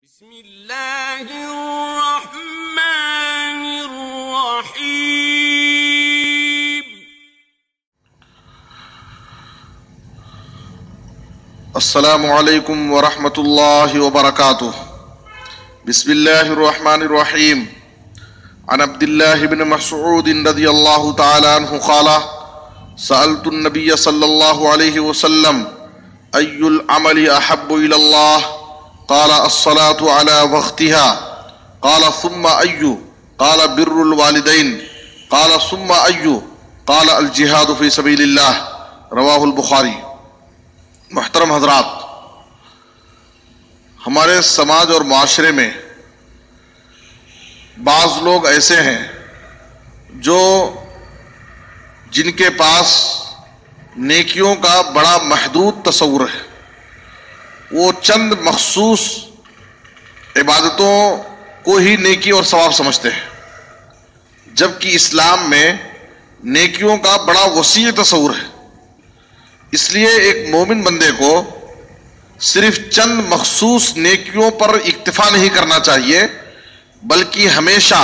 بسم اللہ الرحمن الرحیم السلام علیکم ورحمۃ اللہ وبرکاتہ بسم اللہ الرحمن الرحیم عن عبد اللہ بن مسعود رضی اللہ تعالی عنہ قال سألت النبی صلی اللہ علیہ وسلم ای العمل احب الی اللہ قال الصلاة على وقتها قال ثم أي قال بر الوالدين قال ثم أي قال الجهاد في سبيل الله رواہ البخاری۔ محترم حضرات، ہمارے سماج اور معاشرے میں بعض لوگ ایسے ہیں جو جن کے پاس نیکیوں کا بڑا محدود تصور ہے، وہ چند مخصوص عبادتوں کو ہی نیکی اور ثواب سمجھتے ہیں، جبکہ اسلام میں نیکیوں کا بڑا وسیع تصور ہے۔ اس لیے ایک مومن بندے کو صرف چند مخصوص نیکیوں پر اکتفا نہیں کرنا چاہیے، بلکہ ہمیشہ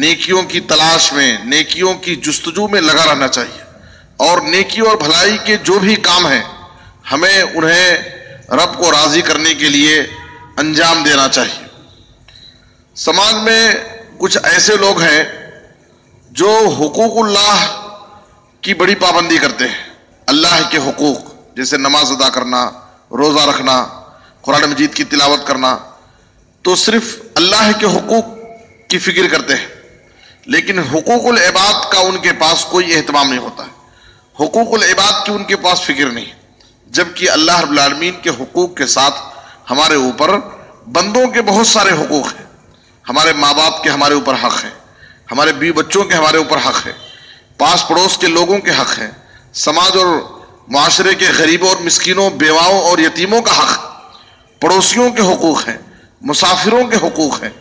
نیکیوں کی تلاش میں، نیکیوں کی جستجو میں لگا رہنا چاہیے، اور نیکی اور بھلائی کے جو بھی کام ہیں ہمیں انہیں رب کو راضی کرنے کے لیے انجام دینا چاہیے۔ سماج میں کچھ ایسے لوگ ہیں جو حقوق اللہ کی بڑی پابندی کرتے ہیں، اللہ کے حقوق جیسے نماز ادا کرنا، روزہ رکھنا، قرآن مجید کی تلاوت کرنا، تو صرف اللہ کے حقوق کی فکر کرتے ہیں، لیکن حقوق العباد کا ان کے پاس کوئی اہتمام نہیں ہوتا ہے، حقوق العباد کی ان کے پاس فکر نہیں، جبکہ اللہ رب العالمین کے حقوق کے ساتھ ہمارے اوپر بندوں کے بہت سارے حقوق ہیں۔ ہمارے ماں باپ کے ہمارے اوپر حق ہے، ہمارے بیوی بچوں کے ہمارے اوپر حق ہے، پاس پڑوس کے لوگوں کے حق ہیں، سماج اور معاشرے کے غریبوں اور مسکینوں، بیواؤں اور یتیموں کا حق، پڑوسیوں کے حقوق ہیں، مسافروں کے حقوق ہیں،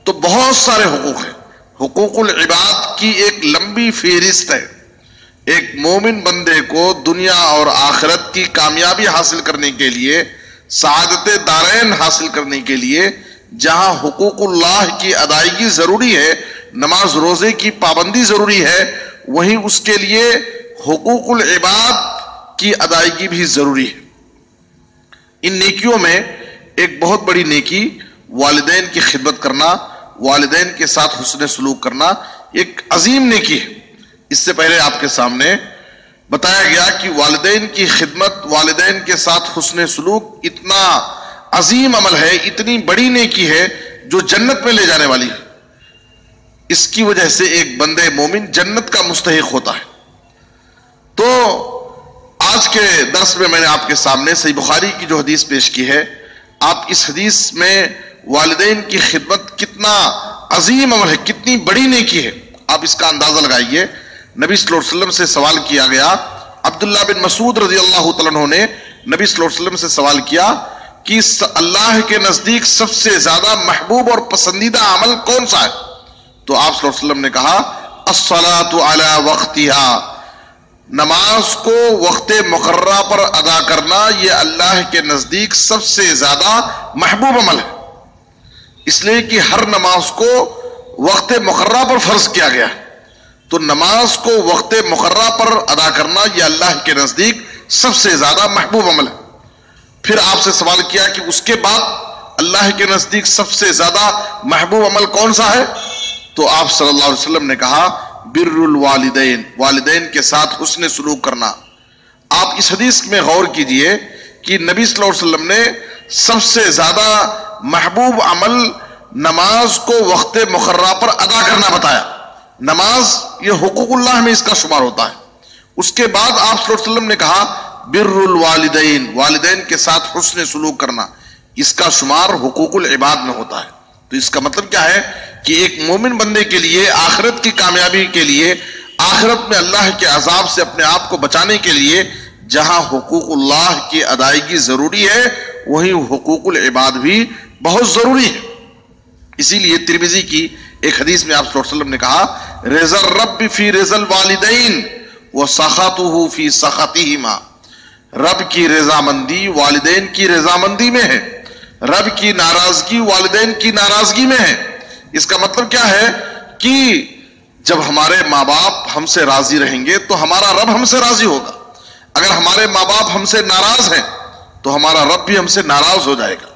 تو بہت سارے حقوق ہیں۔ حقوق العباد کی ایک لمبی فہرست ہے۔ ایک مومن بندے کو دنیا اور آخرت کی کامیابی حاصل کرنے کے لیے، سعادت دارین حاصل کرنے کے لیے جہاں حقوق اللہ کی ادائیگی ضروری ہے، نماز روزے کی پابندی ضروری ہے، وہیں اس کے لیے حقوق العباد کی ادائیگی بھی ضروری ہے۔ ان نیکیوں میں ایک بہت بڑی نیکی والدین کی خدمت کرنا، والدین کے ساتھ حسن سلوک کرنا ایک عظیم نیکی ہے۔ اس سے پہلے آپ کے سامنے بتایا گیا کہ والدین کی خدمت، والدین کے ساتھ حسن سلوک اتنا عظیم عمل ہے، اتنی بڑی نیکی ہے جو جنت میں لے جانے والی ہے۔ اس کی وجہ سے ایک بندے مومن جنت کا مستحق ہوتا ہے۔ تو آج کے درس میں میں نے آپ کے سامنے صحیح بخاری کی جو حدیث پیش کی ہے، آپ اس حدیث میں والدین کی خدمت کتنا عظیم عمل ہے، کتنی بڑی نیکی ہے، آپ اس کا اندازہ لگائیے۔ نبی صلی اللہ علیہ وسلم سے سوال کیا گیا، عبداللہ بن مسعود رضی اللہ تعالیٰ عنہ نے نبی صلی اللہ علیہ وسلم سے سوال کیا کہ اللہ کے نزدیک سب سے زیادہ محبوب اور پسندیدہ عمل کون سا ہے؟ تو آپ صلی اللہ علیہ وسلم نے کہا الصلاۃ علی وقتها، نماز کو وقت مقررہ پر ادا کرنا یہ اللہ کے نزدیک سب سے زیادہ محبوب عمل ہے، اس لیے کہ ہر نماز کو وقت مقررہ پر فرض کیا گیا ہے، تو نماز کو وقت مقررہ پر ادا کرنا یہ اللہ کے نزدیک سب سے زیادہ محبوب عمل ہے۔ پھر آپ سے سوال کیا کہ اس کے بعد اللہ کے نزدیک سب سے زیادہ محبوب عمل کون سا ہے؟ تو آپ صلی اللہ علیہ وسلم نے کہا بر الوالدین، والدین کے ساتھ حسن سلوک کرنا۔ آپ اس حدیث میں غور کیجئے کہ نبی صلی اللہ علیہ وسلم نے سب سے زیادہ محبوب عمل نماز کو وقت مقررہ پر ادا کرنا بتایا۔ نماز یہ حقوق اللہ میں اس کا شمار ہوتا ہے۔ اس کے بعد آپ صلی اللہ علیہ وسلم نے کہا بر الوالدین، والدین کے ساتھ حسن سلوک کرنا، اس کا شمار حقوق العباد میں ہوتا ہے۔ تو اس کا مطلب کیا ہے کہ ایک مومن بندے کے لیے آخرت کی کامیابی کے لیے، آخرت میں اللہ کے عذاب سے اپنے آپ کو بچانے کے لیے جہاں حقوق اللہ کی ادائیگی ضروری ہے، وہیں حقوق العباد بھی بہت ضروری ہے۔ اسی لیے ترمذی کی ایک حدیث میں آپ صلی اللہ علیہ وسلم نے کہا رضا الرب فی رضا الوالدین وسخطہ فی سخطہما، رب کی رضامندی والدین کی رضامندی میں ہے، رب کی ناراضگی والدین کی ناراضگی میں ہے۔ اس کا مطلب کیا ہے کہ جب ہمارے ماں باپ ہم سے راضی رہیں گے تو ہمارا رب ہم سے راضی ہوگا، اگر ہمارے ماں باپ ہم سے ناراض ہیں تو ہمارا رب بھی ہم سے ناراض ہو جائے گا۔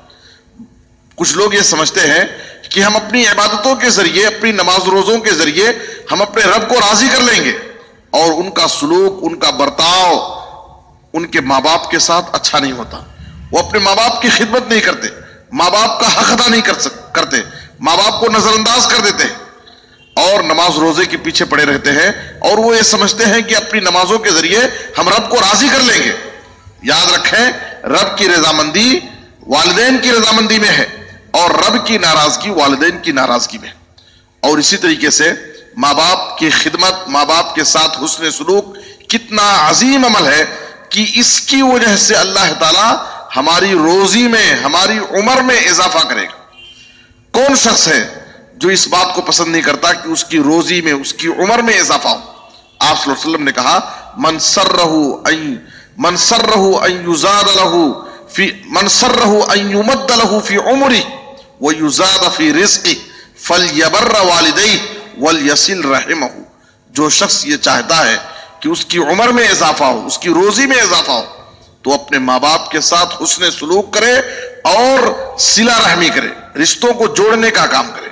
کچھ لوگ یہ سمجھتے ہیں کہ ہم اپنی عبادتوں کے ذریعے، اپنی نماز روزوں کے ذریعے ہم اپنے رب کو راضی کر لیں گے، اور ان کا سلوک، ان کا برتاؤ ان کے ماں باپ کے ساتھ اچھا نہیں ہوتا، وہ اپنے ماں باپ کی خدمت نہیں کرتے، ماں باپ کا حق ادا نہیں کرتے، ماں باپ کو نظر انداز کر دیتے ہیں اور نماز روزے کے پیچھے پڑے رہتے ہیں، اور وہ یہ سمجھتے ہیں کہ اپنی نمازوں کے ذریعے ہم رب کو راضی کر لیں گے۔ یاد رکھیں، رب کی رضامندی والدین کی رضامندی میں ہے اور رب کی ناراضگی والدین کی ناراضگی میں۔ اور اسی طریقے سے ماں باپ کی خدمت، ماں باپ کے ساتھ حسن سلوک کتنا عظیم عمل ہے کہ اس کی وجہ سے اللہ تعالی ہماری روزی میں، ہماری عمر میں اضافہ کرے گا۔ کون شخص ہے جو اس بات کو پسند نہیں کرتا کہ اس کی روزی میں، اس کی عمر میں اضافہ ہو؟ آپ صلی اللہ علیہ وسلم نے کہا من سرہ ان یزاد لہ فی من سرہ ان یمد لہ فی عمرہ ویزاد فی رزقہ فلیبر والدیہ ولیصل رحمہ۔ جو شخص یہ چاہتا ہے کہ اس کی عمر میں اضافہ ہو، اس کی روزی میں اضافہ ہو، تو اپنے ماں باپ کے ساتھ حسن سلوک کرے اور صلہ رحمی کرے، رشتوں کو جوڑنے کا کام کرے۔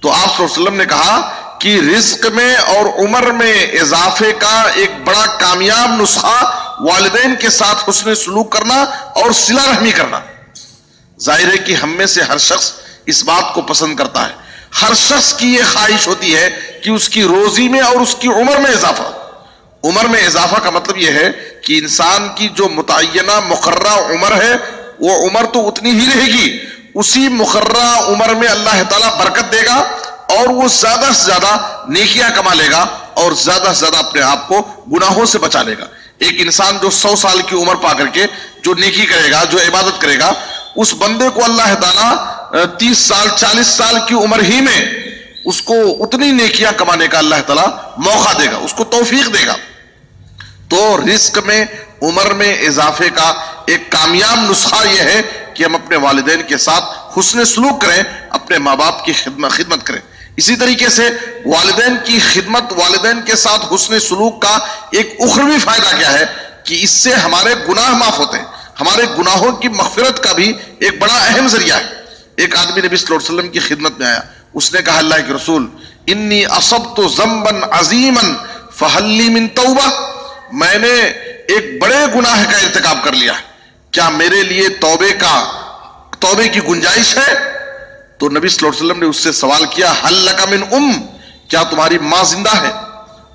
تو آپ صلی اللہ علیہ وسلم نے کہا کہ رزق میں اور عمر میں اضافے کا ایک بڑا کامیاب نسخہ والدین کے ساتھ حسن سلوک کرنا اور صلہ رحمی کرنا۔ ظاہر ہے کہ ہم میں سے ہر شخص اس بات کو پسند کرتا ہے، ہر شخص کی یہ خواہش ہوتی ہے کہ اس کی روزی میں اور اس کی عمر میں اضافہ ہو۔ عمر میں اضافہ کا مطلب یہ ہے کہ انسان کی جو متعینہ مقررہ عمر ہے وہ عمر تو اتنی ہی رہے گی، اسی مقررہ عمر میں اللہ تعالیٰ برکت دے گا اور وہ زیادہ سے زیادہ نیکیاں کما لے گا اور زیادہ سے زیادہ اپنے آپ کو گناہوں سے بچا لے گا۔ ایک انسان جو 100 سال کی عمر پا کر کے جو نیکی کرے گا، جو عبادت کرے گا، اس بندے کو اللہ تعالیٰ 30 سال 40 سال کی عمر ہی میں اس کو اتنی نیکیاں کمانے کا اللہ تعالیٰ موقع دے گا، اس کو توفیق دے گا۔ تو رزق میں، عمر میں اضافے کا ایک کامیاب نسخہ یہ ہے کہ ہم اپنے والدین کے ساتھ حسن سلوک کریں، اپنے ماں باپ کی خدمت کریں۔ اسی طریقے سے والدین کی خدمت، والدین کے ساتھ حسن سلوک کا ایک اخروی فائدہ کیا ہے کہ اس سے ہمارے گناہ معاف ہوتے ہیں، ہمارے گناہوں کی مغفرت کا بھی ایک بڑا اہم ذریعہ ہے۔ ایک آدمی نبی صلی اللہ علیہ وسلم کی خدمت میں آیا، اس نے کہا اللہ کے رسول انی اصبت ذنبا عظیما فہل لی من توبہ، میں نے ایک بڑے گناہ کا ارتکاب کر لیا، کیا میرے لیے توبے کی گنجائش ہے؟ تو نبی صلی اللہ علیہ وسلم نے اس سے سوال کیا ہل لک من کیا تمہاری ماں زندہ ہے؟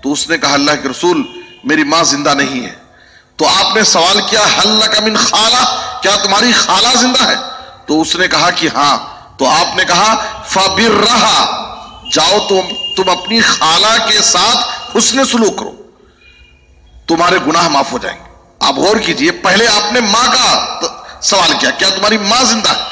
تو اس نے کہا اللہ کے رسول میری ماں زندہ نہیں ہے۔ تو آپ نے سوال کیا ہل لک من خالہ، کیا تمہاری خالہ زندہ ہے؟ تو اس نے کہا کہ ہاں۔ تو آپ نے کہا فبرھا، جاؤ تم اپنی خالہ کے ساتھ حسن سلوک کرو، تمہارے گناہ معاف ہو جائیں گے۔ آپ غور کیجئے، پہلے آپ نے ماں کا سوال کیا، کیا تمہاری ماں زندہ ہے؟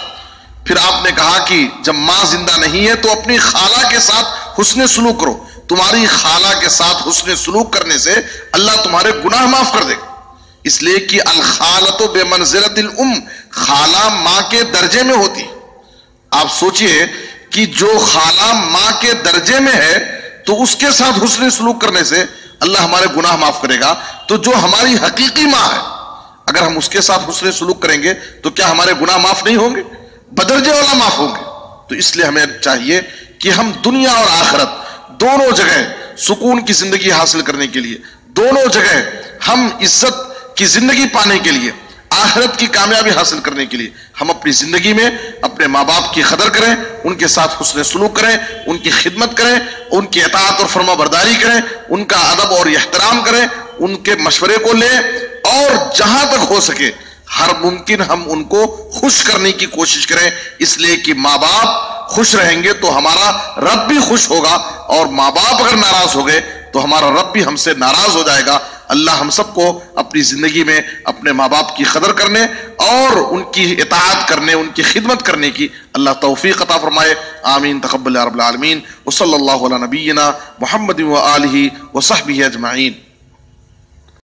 پھر آپ نے کہا کہ جب ماں زندہ نہیں ہے تو اپنی خالہ کے ساتھ حسن سلوک کرو، تمہاری خالہ کے ساتھ حسن سلوک کرنے سے اللہ تمہارے گناہ معاف کر دے گا۔ اس لیے کہ الخالۃ بمنزلۃ الام، خالہ ماں کے درجے میں ہوتی ہے۔ آپ سوچئے کہ جو خالہ ماں کے درجے میں ہے تو اس کے ساتھ حسن سلوک کرنے سے اللہ ہمارے گناہ معاف کرے گا، تو جو ہماری حقیقی ماں ہے اگر ہم اس کے ساتھ حسن سلوک کریں گے تو کیا ہمارے گناہ معاف نہیں ہوں گے؟ بدرجے والا معاف ہوں گے۔ تو اس لیے ہمیں چاہیے کہ ہم دنیا اور آخرت دونوں جگہ سکون کی زندگی حاصل کرنے کے لیے، دونوں جگہ ہم عزت کی زندگی پانے کے لیے، آخرت کی کامیابی حاصل کرنے کے لیے ہم اپنی زندگی میں اپنے ماں باپ کی قدر کریں، ان کے ساتھ حسن سلوک کریں، ان کی خدمت کریں، ان کی اطاعت اور فرما برداری کریں، ان کا ادب اور احترام کریں، ان کے مشورے کو لیں، اور جہاں تک ہو سکے ہر ممکن ہم ان کو خوش کرنے کی کوشش کریں، اس لیے کہ ماں باپ خوش رہیں گے تو ہمارا رب بھی خوش ہوگا، اور ماں باپ اگر ناراض ہو گئے تو ہمارا رب بھی ہم سے ناراض ہو جائے گا۔ اللہ ہم سب کو اپنی زندگی میں اپنے ماں باپ کی قدر کرنے اور ان کی اطاعت کرنے، ان کی خدمت کرنے کی اللہ توفیق عطا فرمائے۔ آمین تقبل یا رب العالمین، وصلی اللہ علی نبینا محمد وآلہ وصحبہ اجمعین۔